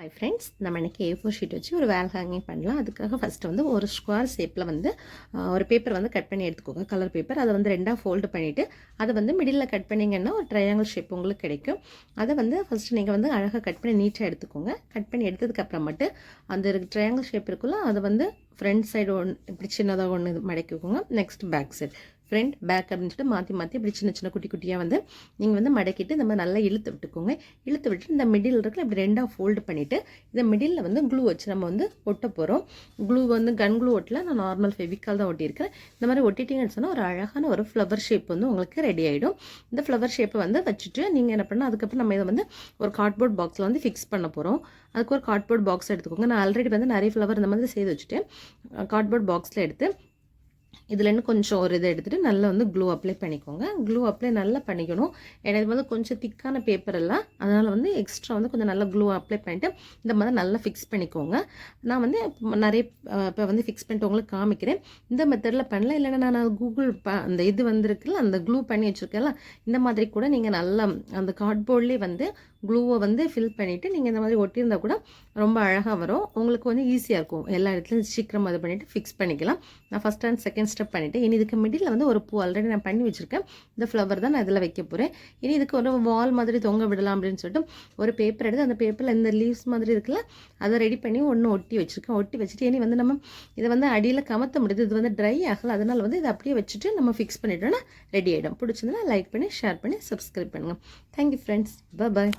Hi friends, நம்ம இன்றைக்கி A4 sheet வச்சு ஒரு வேல் ஹேங்கிங் பண்ணலாம். அதுக்காக ஃபஸ்ட்டு வந்து ஒரு ஸ்கொயர் ஷேப்பில் வந்து ஒரு பேப்பர் வந்து கட் பண்ணி எடுத்துக்கோங்க. Colour paper. அதை வந்து ரெண்டாக ஃபோல்டு பண்ணிவிட்டு அதை வந்து மிடில் கட் பண்ணிங்கன்னா ஒரு ட்ரையாங்கிள் ஷேப் உங்களுக்கு கிடைக்கும். அதை வந்து ஃபஸ்ட்டு நீங்கள் வந்து அழகாக கட் பண்ணி நீட்டாக எடுத்துக்கோங்க. கட் பண்ணி எடுத்ததுக்கப்புறமேட்டு அந்த ட்ரையாங்கிள் ஷேப் இருக்குல்ல, அதை வந்து ஃப்ரண்ட் சைடு ஒன்று இப்படி சின்னதாக ஒன்று மடக்கிக்கோங்க. Next back side, front back அப்படின்னு சொல்லிட்டு மாற்றி மாற்றி இப்படி சின்ன சின்ன குட்டி குட்டியாக வந்து நீங்கள் வந்து மடக்கிட்டு இந்த மாதிரி நல்லா இழுத்து விட்டுக்கோங்க. இழுத்து விட்டு இந்த மிடில் இருக்குல்ல, இப்படி ரெண்டாக ஃபோல்டு பண்ணிவிட்டு இந்த மிடில் வந்து க்ளூ வச்சு நம்ம வந்து ஒட்ட போகிறோம். க்ளூ வந்து கன் க்ளூ ஒட்டல, நான் நார்மல் ஃபெவிக்கால் தான் ஒட்டியிருக்கிறேன். இந்த மாதிரி ஒட்டிட்டிங்கன்னு சொன்னால் ஒரு அழகான ஒரு ஃப்ளவர் ஷேப் வந்து உங்களுக்கு ரெடி ஆகிடும். இந்த ஃப்ளவர் ஷேப்பை வந்து வச்சுட்டு நீங்கள் என்ன பண்ணால் அதுக்கப்புறம் நம்ம இதை வந்து ஒரு கார்ட்போர்ட் பாக்ஸில் வந்து ஃபிக்ஸ் பண்ண போகிறோம். அதுக்கு ஒரு கார்ட்போர்ட் பாக்ஸ் எடுத்துக்கோங்க. நான் ஆல்ரெடி வந்து நிறைய ஃப்ளவர் இந்த மாதிரி செய்து வச்சுட்டு கார்ட்போர்ட் பாக்ஸில் எடுத்து இதுலேருந்து கொஞ்சம் ஒரு இதை எடுத்துகிட்டு நல்லா வந்து க்ளூ அப்ளை பண்ணிக்கோங்க. க்ளூ அப்ளை நல்லா பண்ணிக்கணும். ஏன்னா இது வந்து கொஞ்சம் திக்கான பேப்பர் எல்லாம், அதனால் வந்து எக்ஸ்ட்ரா வந்து கொஞ்சம் நல்லா க்ளூ அப்ளை பண்ணிவிட்டு இந்த மாதிரி நல்லா ஃபிக்ஸ் பண்ணிக்கோங்க. நான் வந்து நிறைய இப்போ வந்து ஃபிக்ஸ் பண்ணிட்டு உங்களுக்கு காமிக்கிறேன். இந்த மெத்தடில் பண்ணல, இல்லைன்னா நான் கூகுள் அந்த இது வந்துருக்குல்ல, அந்த க்ளூ பண்ணி வச்சுருக்கேன்ல, இந்த மாதிரி கூட நீங்கள் நல்லா அந்த கார்ட்போர்ட்லேயே வந்து க்ளூவை வந்து ஃபில் பண்ணிவிட்டு நீங்கள் இந்த மாதிரி ஒட்டியிருந்தால் கூட ரொம்ப அழகாக வரும். உங்களுக்கு வந்து ஈஸியாக இருக்கும். எல்லா இடத்துலையும் சீக்கிரம் அது பண்ணிவிட்டு ஃபிக்ஸ் பண்ணிக்கலாம். நான் ஃபஸ்ட் அண்ட் செகண்ட் ஸ்டெப் பண்ணிவிட்டு இனி இதுக்கு மிடில் வந்து ஒரு பூ ஆல்ரெடி நான் பண்ணி வச்சுருக்கேன். இந்த ஃப்ளவர் தான் நான் இதில் வைக்க போகிறேன். இனி இதுக்கு ஒரு வால் மாதிரி தொங்க விடலாம் அப்படின்னு சொல்லிட்டு ஒரு பேப்பர் எடுத்து அந்த பேப்பரில் இந்த லீவ்ஸ் மாதிரி இருக்குல்ல, அதை ரெடி பண்ணி ஒன்று ஒட்டி வச்சுருக்கேன். ஒட்டி வச்சுட்டு இனி வந்து நம்ம இதை வந்து அடியில் கமத்த முடியுது. இது வந்து ட்ரை ஆகலை, அதனால் வந்து இதை அப்படியே வச்சுட்டு நம்ம ஃபிக்ஸ் பண்ணிட்டோன்னா ரெடி ஆகிடும். பிடிச்சிருந்தா லைக் பண்ணி ஷேர் பண்ணி சப்ஸ்கிரைப் பண்ணுங்கள். Thank you friends. பாய்.